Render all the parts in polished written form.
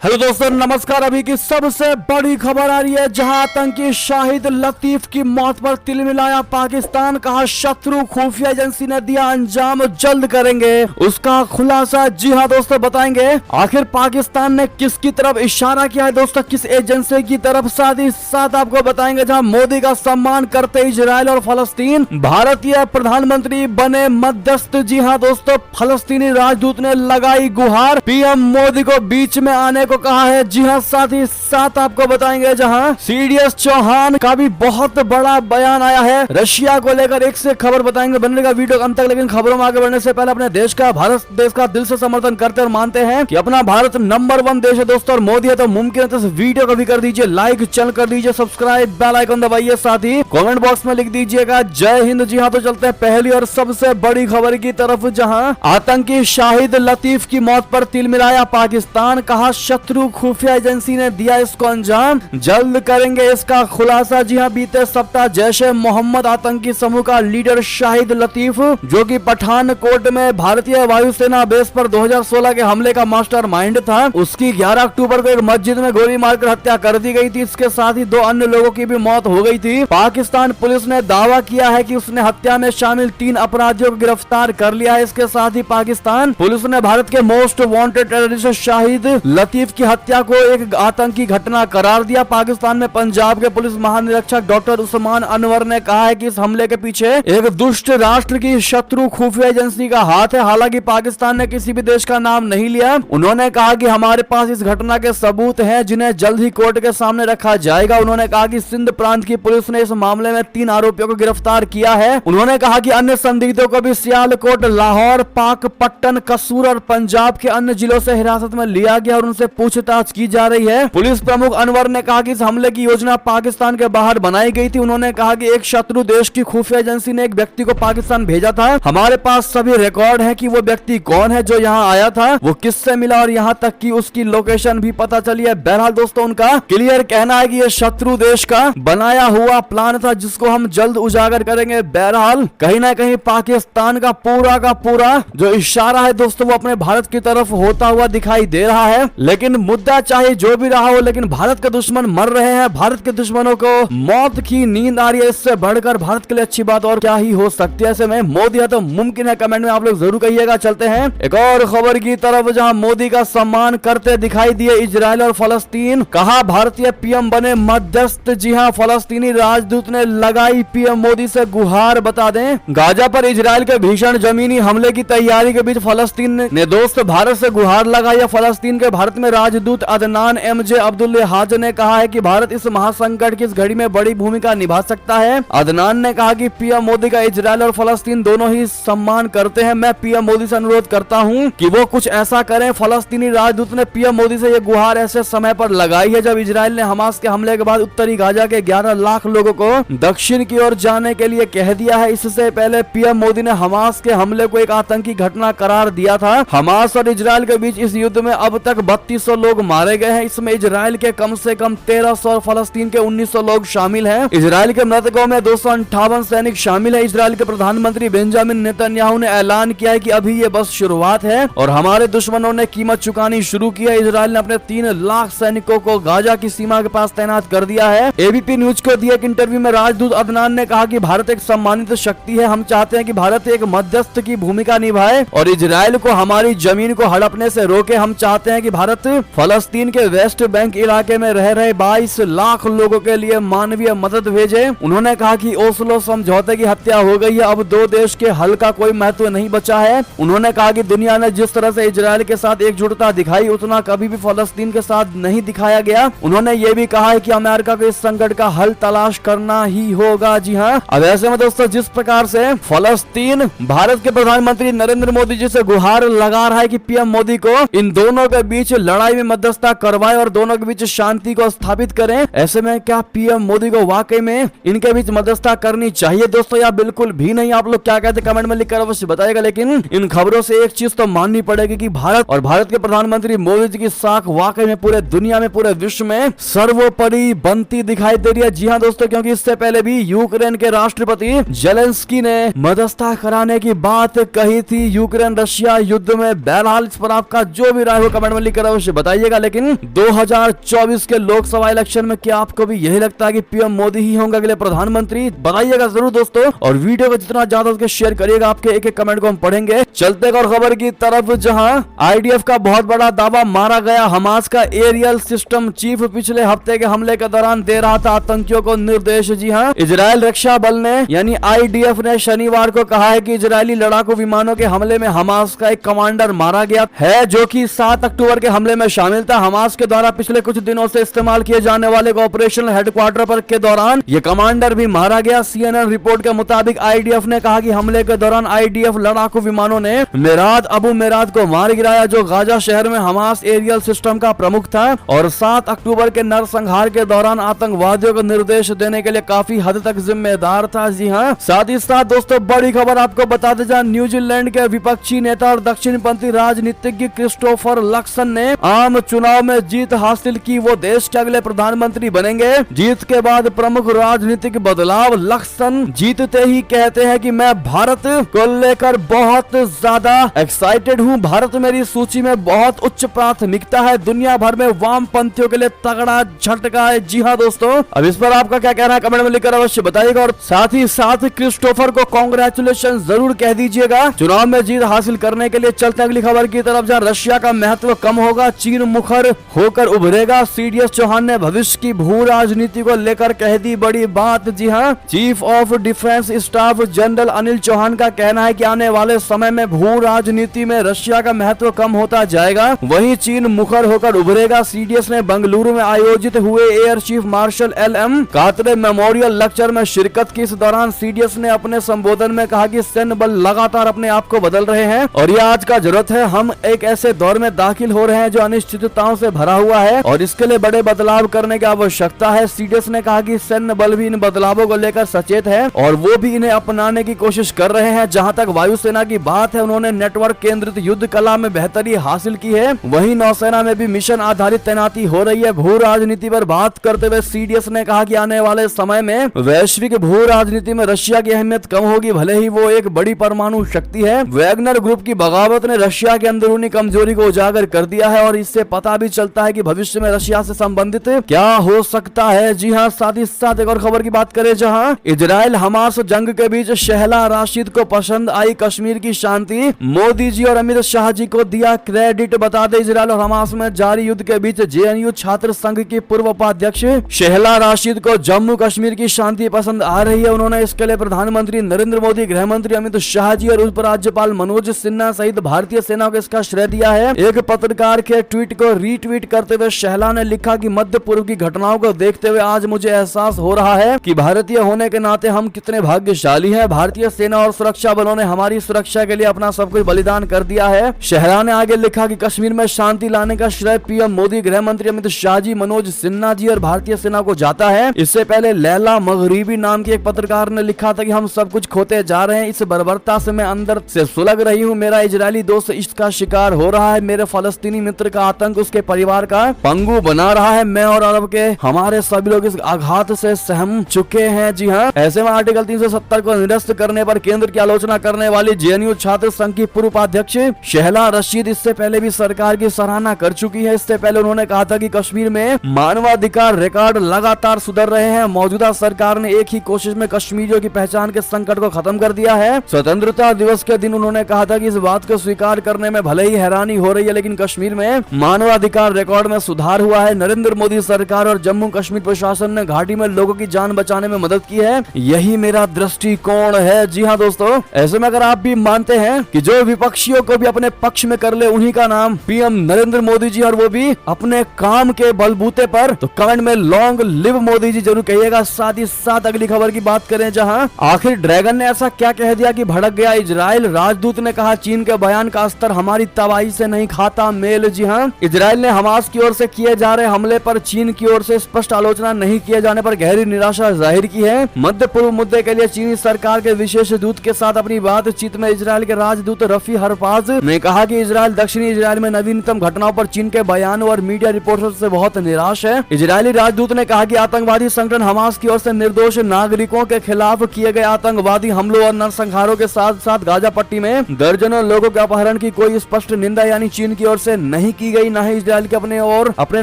Hello दोस्तों, नमस्कार। अभी की सबसे बड़ी खबर आ रही है, जहां आतंकी शाहिद लतीफ की मौत पर तिलमिलाया पाकिस्तान। कहा शत्रु खुफिया एजेंसी ने दिया अंजाम, जल्द करेंगे उसका खुलासा। जी हां दोस्तों, बताएंगे आखिर पाकिस्तान ने किसकी तरफ इशारा किया है दोस्तों, किस एजेंसी की तरफ। साथ ही साथ आपको बताएंगे जहां मोदी का सम्मान करते इजराइल और फलस्तीन, भारतीय प्रधानमंत्री बने मध्यस्थ। जी हां दोस्तों, फलस्तीनी राजदूत ने लगाई गुहार, पीएम मोदी को बीच में आने को कहा है। जी हां, साथ ही साथ आपको बताएंगे जहां सीडीएस चौहान का भी बहुत बड़ा बयान आया है रशिया को लेकर। एक से खबर बताएंगे, बनेगा वीडियो अंत तक। लेकिन खबरों में आगे बढ़ने से पहले अपने देश का, भारत देश का दिल से समर्थन करते और मानते हैं कि अपना भारत नंबर 1 देश है दोस्तों, और मोदी है तो मुमकिन है तो इस वीडियो को भी कर दीजिए लाइक, चैनल कर दीजिए सब्सक्राइब, बेल आइकन दबाइए, साथ ही कमेंट बॉक्स में लिख दीजिएगा जय हिंद। जी हां, तो चलते हैं पहली और सबसे बड़ी खबर की तरफ, जहां आतंकी शाहिद लतीफ की मौत पर तिलमिलाया पाकिस्तान। कहा शत्रु खुफिया एजेंसी ने दिया इसको अंजाम, जल्द करेंगे इसका खुलासा। जी हां, बीते सप्ताह जैश-ए मोहम्मद आतंकी समूह का लीडर शाहिद लतीफ, जो कि पठानकोट में भारतीय वायुसेना बेस पर 2016 के हमले का मास्टरमाइंड था, उसकी 11 अक्टूबर को एक मस्जिद में गोली मारकर हत्या कर दी गई थी। इसके साथ ही 2 अन्य लोगों की भी मौत हो गई थी। पाकिस्तान पुलिस ने दावा किया है कि उसने हत्या में शामिल 3 अपराधियों को गिरफ्तार कर लिया है। इसके साथ ही पाकिस्तान पुलिस ने भारत के most wanted terrorist Shahid Latif की हत्या को एक आतंकी घटना करार दिया। पाकिस्तान में पंजाब के पुलिस महानिरीक्षक डॉक्टर उस्मान अनवर ने कहा है कि इस हमले के पीछे एक दुष्ट राष्ट्र की शत्रु खुफिया एजेंसी का हाथ है। हालांकि पाकिस्तान ने किसी भी देश का नाम नहीं लिया। उन्होंने कहा कि हमारे पास इस घटना के सबूत हैं, जिन्हें जल्द ही कोर्ट के सामने रखा जाएगा। उन्होंने कहा कि सिंध प्रांत की पुलिस ने इस मामले में 3 आरोपियों को गिरफ्तार किया है। उन्होंने कहा कि अन्य संदिग्धों को भी सियालकोट, लाहौर, पाकपट्टन, कसूर और पंजाब के अन्य जिलों से हिरासत में लिया गया और उनसे पूछताछ की जा रही है। पुलिस प्रमुख अनवर ने कहा कि इस हमले की योजना पाकिस्तान के बाहर बनाई गई थी। उन्होंने कहा कि एक शत्रु देश की खुफिया एजेंसी ने एक व्यक्ति को पाकिस्तान भेजा था। हमारे पास सभी रिकॉर्ड है कि वो व्यक्ति कौन है जो यहाँ आया था, वो किससे मिला और यहाँ तक कि उसकी लोकेशन भी पता चली है। बहरहाल दोस्तों, उनका क्लियर कहना है कि ये शत्रु देश का बनाया हुआ प्लान था, जिसको हम जल्द उजागर करेंगे। बहरहाल कहीं ना कहीं पाकिस्तान का पूरा जो इशारा है दोस्तों, वो अपने भारत की तरफ होता हुआ दिखाई दे रहा है। लेकिन मुद्दा चाहे जो भी रहा हो, लेकिन भारत के दुश्मन मर रहे हैं, भारत के दुश्मनों को मौत की नींद आ रही है। इससे बढ़कर भारत के लिए अच्छी बात और क्या ही हो सकती है। ऐसे में मोदी है तो मुमकिन है, कमेंट में आप लोग जरूर कहिएगा। चलते हैं एक और खबर की तरफ, जहां मोदी का सम्मान करते दिखाई दिए इजराइल और फलस्तीन। कहा भारतीय पीएम बने मध्यस्थ। जी हां, फलस्तीनी राजदूत ने लगाई पीएम मोदी से गुहार। बता दें, गाजा पर इजराइल के भीषण जमीनी हमले की तैयारी के बीच फलस्तीन ने दोस्त भारत से गुहार लगाई है। फलस्तीन के भारत में राजदूत अदनान एमजे अब्दुल्लेहाज ने कहा है कि भारत इस महासंकट की इस घड़ी में बड़ी भूमिका निभा सकता है। अदनान ने कहा कि पीएम मोदी का इजराइल और फलस्तीन दोनों ही सम्मान करते हैं। मैं पीएम मोदी से अनुरोध करता हूं कि वो कुछ ऐसा करें। फलस्तीनी राजदूत ने पीएम मोदी से ये गुहार ऐसे समय पर लगाई है जब इजराइल ने हमास के हमले के बाद उत्तरी गाजा के 11 लाख लोगों को दक्षिण की ओर जाने के लिए कह दिया है। इससे पहले पीएम मोदी ने हमास के हमले को एक आतंकी घटना करार दिया था। हमास और इजराइल के बीच इस युद्ध में अब तक 3200 लोग मारे गए हैं। इसमें इजराइल के कम से कम 1300 और फलस्तीन के 1900 लोग शामिल हैं। इजराइल के मृतकों में 258 सैनिक शामिल है। इजराइल के प्रधानमंत्री बेंजामिन नेतन्याहू ने ऐलान किया है कि अभी ये बस शुरुआत है और हमारे दुश्मनों ने कीमत चुकानी शुरू की है। इजराइल ने अपने 3 लाख सैनिकों को गाजा की सीमा के पास तैनात कर दिया है। एबीपी न्यूज को दिए एक इंटरव्यू में राजदूत अदनान ने कहा कि भारत एक सम्मानित शक्ति है। हम चाहते हैं कि भारत एक मध्यस्थ की भूमिका निभाए और इजराइल को हमारी जमीन को हड़पने से रोके। हम चाहते हैं कि भारत फलस्तीन के वेस्ट बैंक इलाके में रह रहे 22 लाख लोगों के लिए मानवीय मदद भेजे। उन्होंने कहा कि ओस्लो समझौते की हत्या हो गई है, अब 2 देश के हल का कोई महत्व नहीं बचा है। उन्होंने कहा कि दुनिया ने जिस तरह से इजराइल के साथ एकजुटता दिखाई, उतना कभी भी फलस्तीन के साथ नहीं दिखाया गया। उन्होंने ये भी कहा है कि अमेरिका को इस संकट का हल तलाश करना ही होगा। जी हाँ, अब ऐसे में दोस्तों, जिस प्रकार से फलस्तीन भारत के प्रधानमंत्री नरेंद्र मोदी जी से गुहार लगा रहा है कि पीएम मोदी को इन दोनों के बीच लड़ाई में मध्यस्थता करवाए और दोनों के बीच शांति को स्थापित करें, ऐसे में क्या पीएम मोदी को वाकई में इनके बीच मध्यस्थता करनी चाहिए दोस्तों, या बिल्कुल भी नहीं? आप लोग क्या कहते हैं कमेंट में लिखकर अवश्य बताइएगा। लेकिन इन खबरों से एक चीज तो माननी पड़ेगी कि भारत और भारत के प्रधानमंत्री मोदी जी की साख वाकई में पूरे दुनिया में, पूरे विश्व में सर्वोपरि बनती दिखाई दे रही है। जी हाँ दोस्तों, क्योंकि इससे पहले भी यूक्रेन के राष्ट्रपति जेलेंस्की ने मध्यस्थता कराने की बात कही थी यूक्रेन रशिया युद्ध में। बहरहाल इस पर आपका जो भी राय हो कमेंट में लिखकर अवश्य बताइएगा। लेकिन 2024 के लोकसभा इलेक्शन में क्या आपको भी यही लगता है कि पीएम मोदी ही होंगे अगले प्रधानमंत्री? बताइएगा जरूर दोस्तों, और वीडियो को जितना ज्यादा उसके शेयर करिएगा, आपके एक एक कमेंट को हम पढ़ेंगे। चलते और खबर की तरफ, जहां आईडीएफ का बहुत बड़ा दावा मारा गया। हमास का एरियल सिस्टम चीफ पिछले हफ्ते के हमले के दौरान दे रहा था आतंकियों को निर्देश। जी हां, इजरायल रक्षा बल ने यानी आईडीएफ ने शनिवार को कहा है कि इजरायली लड़ाकू विमानों के हमले में हमास का एक कमांडर मारा गया है, जो कि 7 अक्टूबर के हमले में शामिल था। हमास के द्वारा पिछले कुछ दिनों से इस्तेमाल किए जाने वाले ऑपरेशनल हेडक्वार्टर पर के दौरान ये कमांडर भी मारा गया। सीएनएन रिपोर्ट के मुताबिक आईडीएफ ने कहा कि हमले के दौरान आईडीएफ लड़ाकू विमानों ने मेराद अबू मेराद को मार गिराया, जो गाजा शहर में हमास एरियल सिस्टम का प्रमुख था और 7 अक्टूबर के नरसंहार के दौरान आतंकवादियों को निर्देश देने के लिए काफी हद तक जिम्मेदार था। जी हाँ, साथ ही साथ दोस्तों बड़ी खबर आपको बता दें, जहां न्यूजीलैंड के विपक्षी नेता और दक्षिणपंथी राजनीतिज्ञ क्रिस्टोफर लक्सन ने आम चुनाव में जीत हासिल की। वो देश के अगले प्रधानमंत्री बनेंगे। जीत के बाद प्रमुख राजनीतिक बदलाव। लक्सन जीतते ही कहते हैं कि मैं भारत को लेकर बहुत ज्यादा एक्साइटेड हूँ। भारत मेरी सूची में बहुत उच्च प्राथमिकता है। दुनिया भर में वामपंथियों के लिए तगड़ा झटका है। जी हाँ दोस्तों, अब इस पर आपका क्या कहना है कमेंट में लिखकर अवश्य बताइएगा, और साथ ही साथ क्रिस्टोफर को कांग्रेचुलेशन जरूर कह दीजिएगा चुनाव में जीत हासिल करने के लिए। चलते अगली खबर की तरफ, जहाँ रशिया का महत्व कम होगा, चीन मुखर होकर उभरेगा। सीडीएस चौहान ने भविष्य की भू राजनीति को लेकर कह दी बड़ी बात। जी हाँ, chief of defence staff general Anil Chauhan का कहना है कि आने वाले समय में भू राजनीति में रशिया का महत्व कम होता जाएगा, वहीं चीन मुखर होकर उभरेगा। सीडीएस ने बेंगलुरु में आयोजित हुए air chief marshal LM. Katre memorial lecture में शिरकत की। इस दौरान सीडीएस ने अपने संबोधन में कहा कि सैन्य बल लगातार अपने आप को बदल रहे हैं और ये आज का जरूरत है। हम एक ऐसे दौर में दाखिल हो रहे हैं जो अनिश्चितताओं से भरा हुआ है और इसके लिए बड़े बदलाव करने की आवश्यकता है। सीडीएस ने कहा कि सैन्य बल भी इन बदलावों को लेकर सचेत है और वो भी इन्हें अपनाने की कोशिश कर रहे हैं। जहां तक वायुसेना की बात है, उन्होंने नेटवर्क केंद्रित युद्ध कला में बेहतरी हासिल की है, वहीं नौसेना में भी मिशन आधारित तैनाती हो रही है। भू राजनीति पर बात करते हुए सीडीएस ने कहा कि आने वाले समय में वैश्विक भू राजनीति में रशिया की अहमियत कम होगी, भले ही वो एक बड़ी परमाणु शक्ति है। वैगनर ग्रुप की बगावत ने रशिया की अंदरूनी कमजोरी को उजागर कर दिया है और इससे पता भी चलता है कि भविष्य में रशिया से संबंधित क्या हो सकता है। जी हाँ, साथ ही साथ एक और खबर की बात करें, जहां इजराइल हमास जंग के बीच शहला राशिद को पसंद आई कश्मीर की शांति। मोदी जी और अमित शाह जी को दिया क्रेडिट। बता दें, इजराइल और हमास में जारी युद्ध के बीच जेएनयू छात्र संघ की पूर्व उपाध्यक्ष शहला राशिद को जम्मू कश्मीर की शांति पसंद आ रही है। उन्होंने इसके लिए प्रधानमंत्री नरेंद्र मोदी, गृह मंत्री अमित शाह जी और उपराज्यपाल मनोज सिन्हा सहित भारतीय सेना को इसका श्रेय दिया है। एक पत्रकार के ट्वीट को रीट्वीट करते हुए शहला ने लिखा कि मध्य पूर्व की घटनाओं को देखते हुए आज मुझे एहसास हो रहा है कि भारतीय होने के नाते हम कितने भाग्यशाली हैं। भारतीय सेना और सुरक्षा बलों ने हमारी सुरक्षा के लिए अपना सब कुछ बलिदान कर दिया है। शहला ने आगे लिखा कि कश्मीर में शांति लाने का श्रेय पीएम मोदी, गृह मंत्री अमित शाह जी, मनोज सिन्हा जी और भारतीय सेना को जाता है। इससे पहले लैला मगरिबी नाम की एक पत्रकार ने लिखा था कि हम सब कुछ खोते जा रहे हैं, इस बर्बरता से मैं अंदर से सुलग रही हूँ। मेरा इजरायली दोस्त इसका शिकार हो रहा है, मेरे फलस्तीनी मित्र का आतंक उसके परिवार का पंगु बना रहा है। मैं और अरब के हमारे सभी लोग इस आघात से सहम चुके हैं। जी हाँ, ऐसे में आर्टिकल 370 को निरस्त करने पर केंद्र की आलोचना करने वाली जेएनयू छात्र संघ की पूर्व उपाध्यक्ष शहला रशीद इससे पहले भी सरकार की सराहना कर चुकी है। इससे पहले उन्होंने कहा था कि कश्मीर में मानवाधिकार रिकॉर्ड लगातार सुधर रहे हैं। मौजूदा सरकार ने एक ही कोशिश में कश्मीरियों की पहचान के संकट को खत्म कर दिया है। स्वतंत्रता दिवस के दिन उन्होंने कहा था कि इस बात को स्वीकार करने में भले ही हैरानी हो रही है, लेकिन कश्मीर में मानवाधिकार रिकॉर्ड में सुधार हुआ है। नरेंद्र मोदी सरकार और जम्मू कश्मीर प्रशासन ने घाटी में लोगों की जान बचाने में मदद की है। यही मेरा दृष्टिकोण है। जी हाँ दोस्तों, ऐसे में अगर आप भी मानते हैं कि जो विपक्षियों को भी अपने पक्ष में कर ले उन्हीं का नाम पीएम नरेंद्र मोदी जी और वो भी अपने काम के बलबूते पर, तो कमेंट में लॉन्ग लिव मोदी जी जरूर कहिएगा। साथ ही साथ अगली खबर की बात करें, जहां आखिर ड्रैगन ने ऐसा क्या कह दिया कि भड़क गया इजराइल। राजदूत ने कहा चीन के बयान का स्तर हमारी तबाही से नहीं खाता मेल। जी हाँ, इजराइल ने हमास की ओर से किए जा रहे हमले पर चीन की ओर से स्पष्ट आलोचना नहीं किए जाने पर गहरी निराशा जाहिर की है। मध्य पूर्व मुद्दे के लिए चीनी सरकार के विशेष दूत के साथ अपनी बातचीत में इजराइल के राजदूत रफी हरफाज ने कहा कि इजराइल दक्षिणी इजराइल में नवीनतम घटनाओं पर चीन के बयानों और मीडिया रिपोर्टों से बहुत निराश है। इजरायली राजदूत ने कहा कि आतंकवादी संगठन हमास की ओर से निर्दोष नागरिकों के खिलाफ किए गए आतंकवादी हमलों और नरसंहारों के साथ साथ गाजा पट्टी में दर्जनों लोगों के अपहरण की कोई स्पष्ट निंदा यानी चीन की ओर से नहीं की गई, न ही इजराइल के अपने और अपने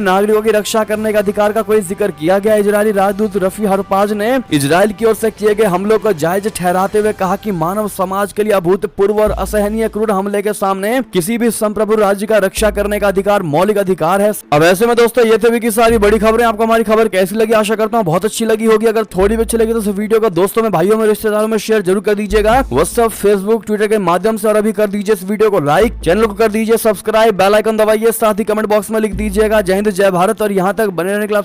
नागरिकों की रक्षा करने का अधिकार का कोई जिक्र किया गया। इजरायली राजदूत रफी हरपाज ने इजराइल की ओर से किए गए हमलों को जायज ठहराते हुए कहा कि मानव समाज के लिए अभूतपूर्व और असहनीय क्रूर हमले के सामने किसी भी संप्रभु राज्य का रक्षा करने का अधिकार मौलिक अधिकार है। अब ऐसे में दोस्तों ये थे की सारी बड़ी खबरें। आपको हमारी खबर कैसी लगी? आशा करता हूँ बहुत अच्छी लगी होगी। अगर थोड़ी भी अच्छी लगी तो इस वीडियो को दोस्तों में, भाइयों में, रिश्तेदारों में शेयर जरूर कर दीजिएगा, व्हाट्सएप, फेसबुक, ट्विटर के माध्यम से। और अभी कर दीजिए इस वीडियो को लाइक, चैनल को कर दीजिए सब्सक्राइब, बेल आइकन दबाइए, साथ ही कमेंट बॉक्स में लिख दीजिएगा जय हिंद जय भारत। और यहाँ तक बने रहने के लिए